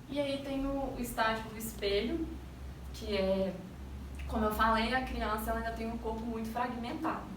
E aí tem o estágio do espelho, que é, como eu falei, a criança ela ainda tem um corpo muito fragmentado.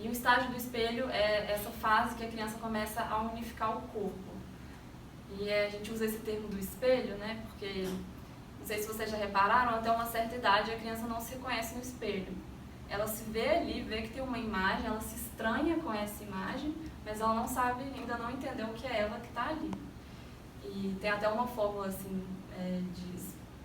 E o estágio do espelho é essa fase que a criança começa a unificar o corpo. E a gente usa esse termo do espelho, né? Porque, não sei se vocês já repararam, até uma certa idade a criança não se reconhece no espelho. Ela se vê ali, vê que tem uma imagem, ela se estranha com essa imagem, mas ela não sabe, ainda não entendeu o que é ela que está ali. E tem até uma fórmula assim,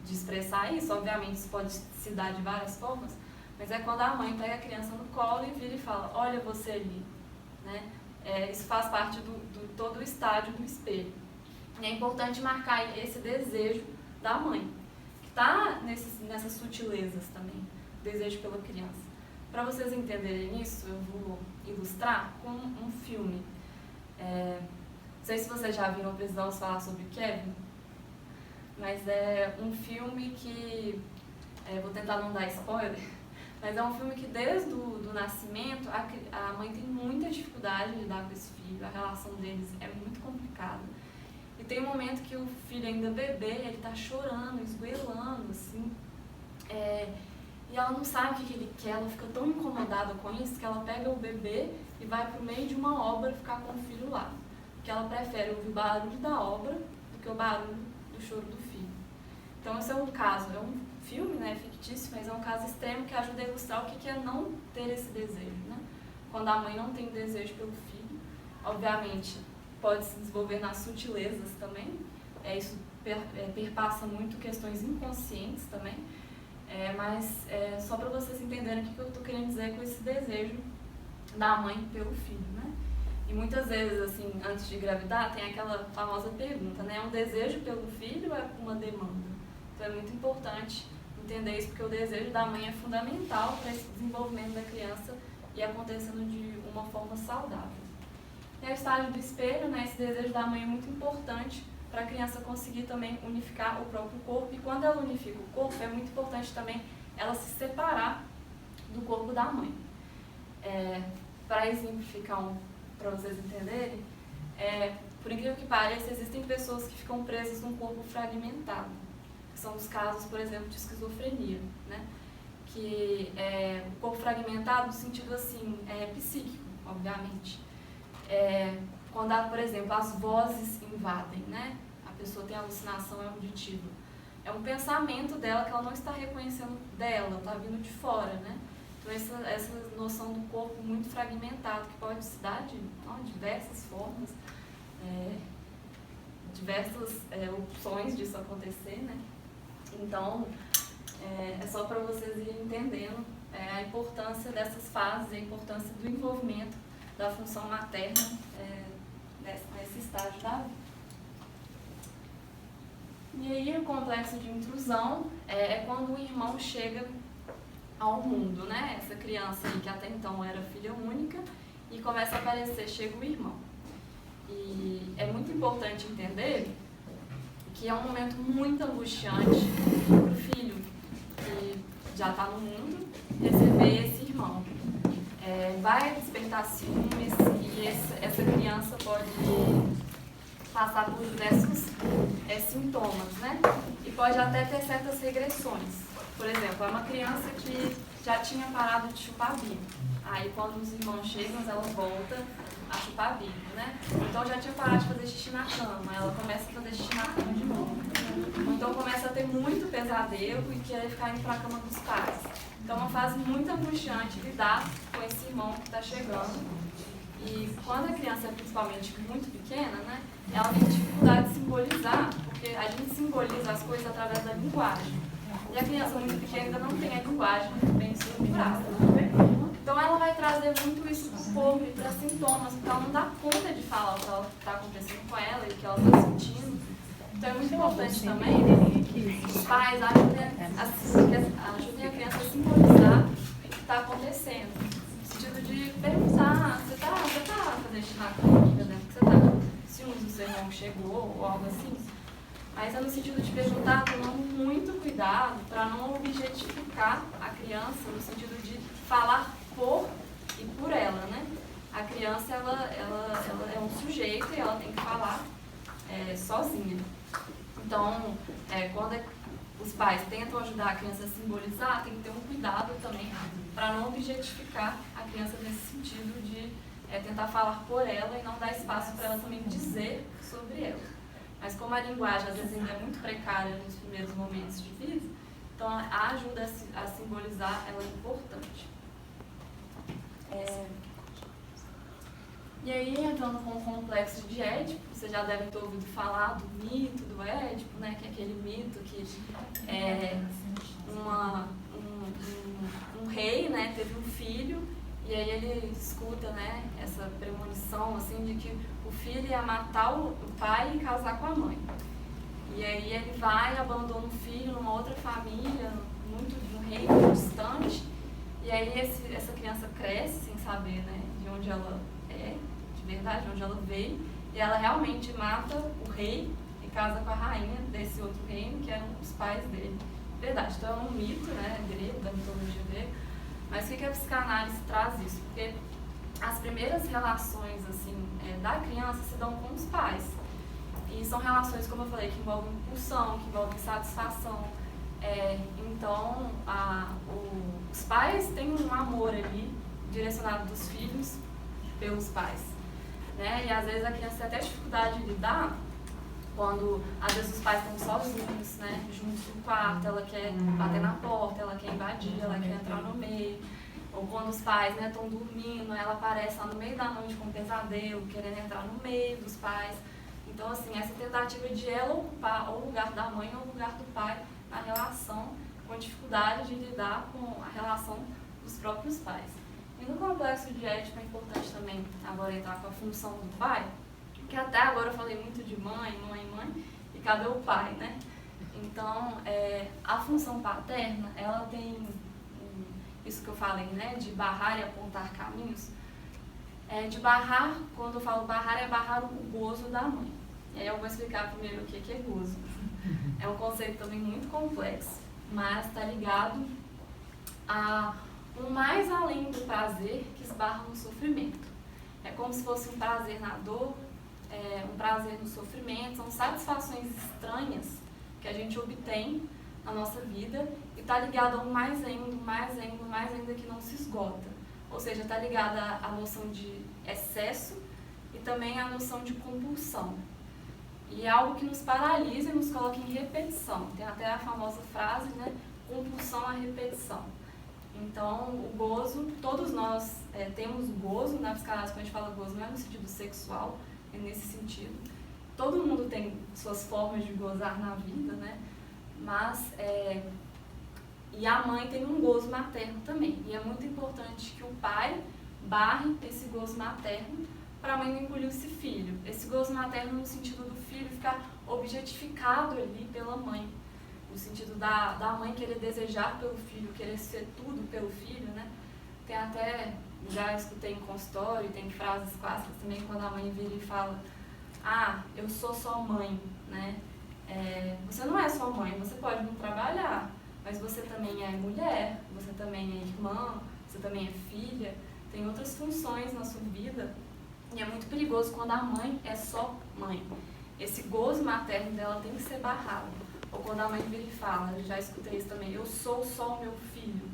de expressar isso, obviamente isso pode se dar de várias formas, mas é quando a mãe pega a criança no colo e vira e fala, olha você ali. Né? Isso faz parte do todo o estágio do espelho. E é importante marcar esse desejo da mãe, que está nessas sutilezas também, desejo pela criança. Para vocês entenderem isso, eu vou ilustrar com um filme. Não sei se vocês já viram Precisamos Falar sobre Kevin, mas é um filme que, vou tentar não dar spoiler, mas é um filme que desde o nascimento a mãe tem muita dificuldade de lidar com esse filho, a relação deles é muito complicada. E tem um momento que o filho ainda bebê, ele tá chorando, esgoelando, assim, e ela não sabe o que ele quer, ela fica tão incomodada com isso que ela pega o bebê e vai pro meio de uma obra ficar com o filho lá. Porque ela prefere ouvir o barulho da obra do que o barulho do choro do filho. Então esse é um caso, é um filme, né, fictício, mas é um caso extremo que ajuda a ilustrar o que é não ter esse desejo, né? Quando a mãe não tem desejo pelo filho, obviamente pode se desenvolver nas sutilezas também, isso perpassa muito questões inconscientes também, mas só para vocês entenderem o que eu estou querendo dizer com esse desejo da mãe pelo filho, né? E muitas vezes, assim, antes de engravidar, tem aquela famosa pergunta, né? É um desejo pelo filho ou é uma demanda? Então é muito importante entender isso, porque o desejo da mãe é fundamental para esse desenvolvimento da criança e acontecendo de uma forma saudável. E o estágio do espelho, né? Esse desejo da mãe é muito importante para a criança conseguir também unificar o próprio corpo. E quando ela unifica o corpo, é muito importante também ela se separar do corpo da mãe. Para exemplificar para vocês entenderem, por incrível que pareça, existem pessoas que ficam presas num corpo fragmentado, que são os casos, por exemplo, de esquizofrenia, né? Que o corpo fragmentado no sentido assim, psíquico, obviamente. Quando, por exemplo, as vozes invadem, né? A pessoa tem alucinação auditiva. É um pensamento dela que ela não está reconhecendo dela, está vindo de fora, né? Então essa noção do corpo muito fragmentado, que pode se dar de diversas formas, diversas opções disso acontecer, né? Então, é só para vocês irem entendendo a importância dessas fases, a importância do envolvimento da função materna nesse estágio da vida. E aí o complexo de intrusão é quando o irmão chega ao mundo, né? Essa criança aí que até então era filha única e começa a aparecer, chega o irmão. E é muito importante entender que é um momento muito angustiante para o filho que já está no mundo receber esse irmão. Vai despertar ciúmes e essa criança pode passar por diversos sintomas, né? E pode até ter certas regressões. Por exemplo, é uma criança que já tinha parado de chupar bico. Aí quando os irmãos chegam, ela volta a chupar bico, né? Então já tinha parado de fazer xixi na cama, ela começa a fazer xixi na cama de novo. Então começa a ter muito pesadelo e querer ficar indo para a cama dos pais. Então é uma fase muito angustiante lidar com esse irmão que está chegando. E quando a criança é principalmente muito pequena, né, ela tem dificuldade de simbolizar, porque a gente simboliza as coisas através da linguagem. E a criança muito pequena ainda não tem a linguagem bem estruturada. Então ela vai trazer muito isso para o corpo e para sintomas, porque ela não dá conta de falar o que está acontecendo com ela e o que ela está sentindo. Então é muito importante também que os pais ajudem a criança a simbolizar o que está acontecendo. No sentido de perguntar, você tá fazendo xixi na cama, por exemplo, que você tá ciúmes do seu irmão que chegou ou algo assim. Mas é no sentido de perguntar, tomando muito cuidado para não objetificar a criança, no sentido de falar por e por ela, né? A criança, ela é um sujeito e ela tem que falar sozinha. Então, quando os pais tentam ajudar a criança a simbolizar, tem que ter um cuidado também para não objetificar a criança nesse sentido de tentar falar por ela e não dar espaço para ela também dizer sobre ela. Mas como a linguagem às vezes ainda é muito precária nos primeiros momentos de vida, então a ajuda a simbolizar ela é importante. E aí, entrando com o complexo de Édipo, vocês já devem ter ouvido falar do mito do Édipo, né, que é aquele mito que um rei, né, teve um filho, e aí ele escuta, né, essa premonição assim, de que o filho ia matar o pai e casar com a mãe. E aí ele vai e abandona o filho numa outra família, num reino muito distante, e aí essa criança cresce sem saber, né, de onde ela é, de verdade, de onde ela veio, e ela realmente mata o rei e casa com a rainha desse outro reino, que eram os pais dele. Verdade, então é um mito, né, grego, da mitologia grega, mas o que a psicanálise traz isso? Porque as primeiras relações assim, da criança se dão com os pais. E são relações, como eu falei, que envolvem impulsão, que envolvem satisfação. Então, os pais têm um amor ali, direcionado dos filhos pelos pais. Né? E às vezes a criança tem até dificuldade de lidar quando, às vezes, os pais estão sozinhos, né, juntos no quarto, ela quer bater na porta, ela quer invadir, ela quer entrar no meio. Ou quando os pais, né, estão dormindo, ela aparece lá no meio da noite com um pesadelo, querendo entrar no meio dos pais. Então, assim, essa tentativa de ela ocupar ou o lugar da mãe ou o lugar do pai na relação, com dificuldade de lidar com a relação dos próprios pais. E no complexo de Édipo é importante também agora entrar com a função do pai, que até agora eu falei muito de mãe, e cadê o pai, né? Então, a função paterna, ela tem isso que eu falei, né, de barrar e apontar caminhos. De barrar, quando eu falo barrar, é barrar o gozo da mãe. E aí eu vou explicar primeiro o que é gozo. É um conceito também muito complexo, mas está ligado a um mais além do prazer que esbarra no sofrimento. É como se fosse um prazer na dor, um prazer no sofrimento, são satisfações estranhas que a gente obtém na nossa vida e está ligado a um mais ainda que não se esgota. Ou seja, está ligada à noção de excesso e também à noção de compulsão. E é algo que nos paralisa e nos coloca em repetição. Tem até a famosa frase, né, compulsão à repetição. Então, o gozo, todos nós temos gozo, na psicanálise quando a gente fala gozo não é no sentido sexual, é nesse sentido. Todo mundo tem suas formas de gozar na vida, né? Mas, e a mãe tem um gozo materno também. E é muito importante que o pai barre esse gozo materno para a mãe não engolir esse filho. Esse gozo materno no sentido do filho ficar objetificado ali pela mãe. No sentido da mãe querer desejar pelo filho, querer ser tudo pelo filho, né? Tem até, já escutei em consultório, tem frases clássicas também, quando a mãe vira e fala: ah, eu sou só mãe, né? Você não é só mãe, você pode não trabalhar, mas você também é mulher, você também é irmã, você também é filha, tem outras funções na sua vida, e é muito perigoso quando a mãe é só mãe. Esse gozo materno dela tem que ser barrado. Ou quando a mãe vira e fala, eu já escutei isso também, eu sou só o meu filho.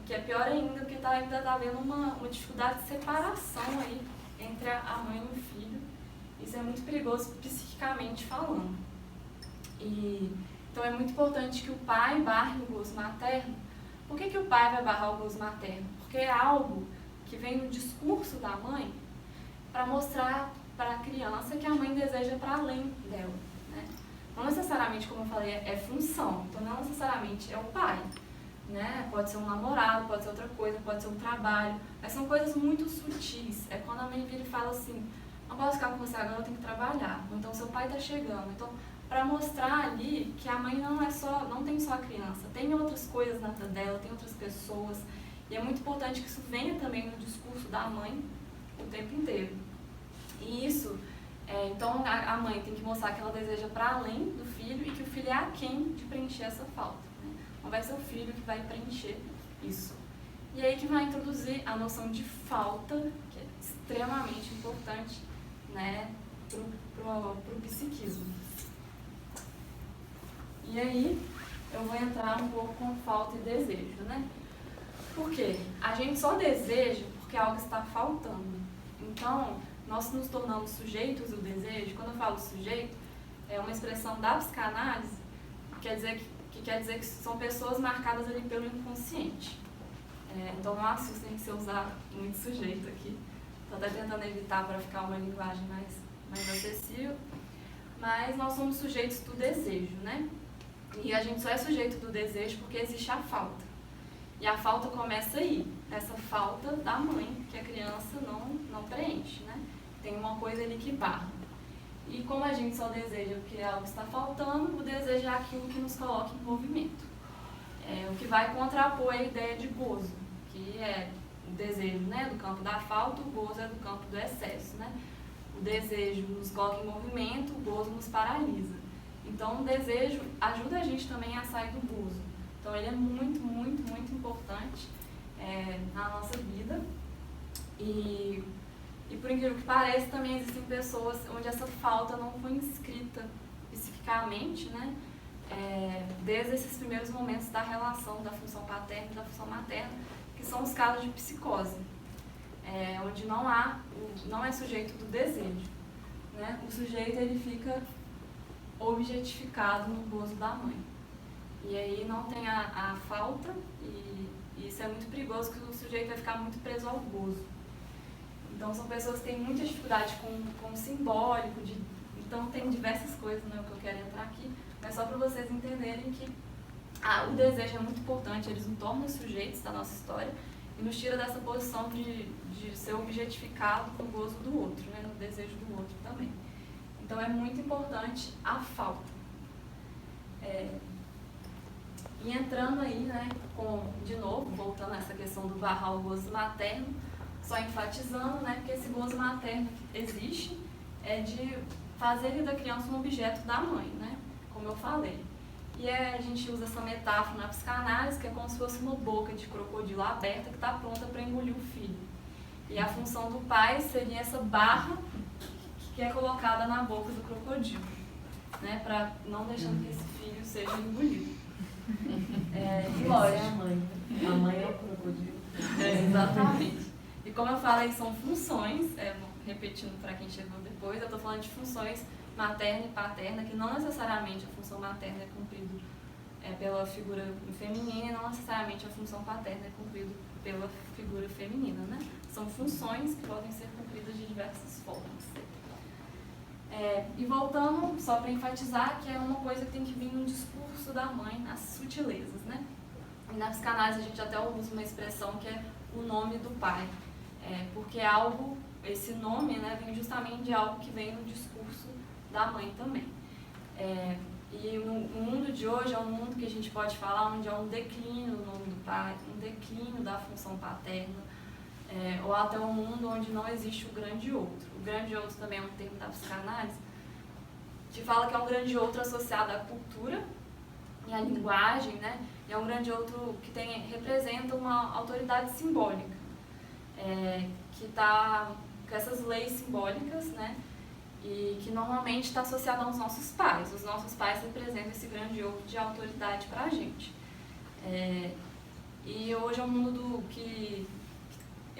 O que é pior ainda, porque ainda está havendo uma dificuldade de separação aí entre a mãe e o filho. Isso é muito perigoso psiquicamente falando. Então é muito importante que o pai barre o gozo materno. Por que o pai vai barrar o gozo materno? Porque é algo que vem no discurso da mãe para mostrar para a criança que a mãe deseja para além dela. Né? Não necessariamente, como eu falei, é função. Então não necessariamente é o pai. Né? Pode ser um namorado, pode ser outra coisa, pode ser um trabalho. Mas são coisas muito sutis. É quando a mãe vira e fala assim: não posso ficar com você agora, eu tenho que trabalhar. Ou então seu pai está chegando. Então, para mostrar ali que a mãe não tem só a criança, tem outras coisas na vida dela, tem outras pessoas, e é muito importante que isso venha também no discurso da mãe o tempo inteiro. E isso, então a mãe tem que mostrar que ela deseja para além do filho e que o filho é aquém de preencher essa falta. Né? Não vai ser o filho que vai preencher isso. E aí que vai introduzir a noção de falta, que é extremamente importante, né, pro psiquismo. E aí eu vou entrar um pouco com falta e desejo, né? Por quê? A gente só deseja porque algo está faltando. Então, nós nos tornamos sujeitos do desejo. Quando eu falo sujeito, é uma expressão da psicanálise que quer dizer que são pessoas marcadas ali pelo inconsciente. Então não assustem se eu usar muito sujeito aqui. Estou até tentando evitar para ficar uma linguagem mais acessível. Mas nós somos sujeitos do desejo, né? E a gente só é sujeito do desejo porque existe a falta. E a falta começa aí, essa falta da mãe, que a criança não preenche, né? Tem uma coisa ali que barra. E como a gente só deseja porque algo está faltando, o desejo é aquilo que nos coloca em movimento. O que vai contrapor a ideia de gozo, que é o desejo, né, do campo da falta, o gozo é do campo do excesso, né? O desejo nos coloca em movimento, o gozo nos paralisa. Então o desejo ajuda a gente também a sair do gozo. Então ele é muito, muito, muito importante na nossa vida. E por incrível que pareça, também existem pessoas onde essa falta não foi inscrita psiquicamente, né? Desde esses primeiros momentos da relação da função paterna e da função materna, que são os casos de psicose, onde não é sujeito do desejo, né? O sujeito ele fica objetificado no gozo da mãe. E aí não tem a falta, e isso é muito perigoso, porque o sujeito vai ficar muito preso ao gozo. Então são pessoas que têm muita dificuldade com o simbólico, então tem diversas coisas, não é o que eu quero entrar aqui, mas só para vocês entenderem que o desejo é muito importante, eles nos tornam sujeitos da nossa história e nos tira dessa posição de ser objetificado no gozo do outro, né, no desejo do outro também. Então é muito importante a falta. E entrando aí, né, de novo, voltando a essa questão do barrar o gozo materno, só enfatizando, né, porque esse gozo materno que existe de fazer da criança um objeto da mãe, né, como eu falei. E a gente usa essa metáfora na psicanálise, que é como se fosse uma boca de crocodilo aberta que está pronta para engolir o filho. E a função do pai seria essa barra que é colocada na boca do crocodilo, né, para não deixando que esse filho seja engolido. E lógico. A mãe é o crocodilo. Exatamente. E como eu falei, são funções, repetindo para quem chegou depois, eu estou falando de funções materna e paterna, que não necessariamente a função materna é cumprida pela figura feminina e não necessariamente a função paterna é cumprida pela figura feminina, né? São funções que podem ser cumpridas de diversas formas. E voltando, só para enfatizar, que é uma coisa que tem que vir no discurso da mãe, nas sutilezas, né? E na psicanálise a gente até usa uma expressão que é o nome do pai, porque esse nome, né, vem justamente de algo que vem no discurso da mãe também. E o mundo de hoje é um mundo que a gente pode falar onde há um declínio do nome do pai, um declínio da função paterna, ou até um mundo onde não existe o grande outro. O grande outro também é um termo da psicanálise, que fala que é um grande outro associado à cultura e à linguagem, né? E é um grande outro que representa uma autoridade simbólica, que está com essas leis simbólicas, né? E que normalmente está associado aos nossos pais. Os nossos pais representam esse grande outro de autoridade para a gente. E hoje é um mundo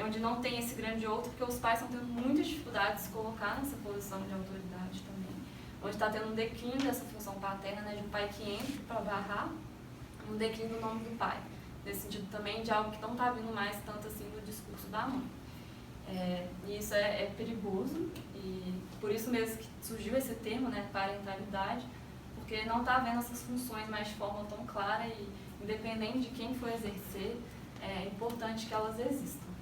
onde não tem esse grande outro, porque os pais estão tendo muita dificuldade de se colocar nessa posição de autoridade também. Onde está tendo um declínio dessa função paterna, né, de um pai que entra para barrar, um declínio do nome do pai. Nesse sentido também de algo que não está vindo mais tanto assim do discurso da mãe. E isso é perigoso, e por isso mesmo que surgiu esse termo, né, parentalidade, porque não está vendo essas funções mais de forma tão clara e independente de quem for exercer, é importante que elas existam.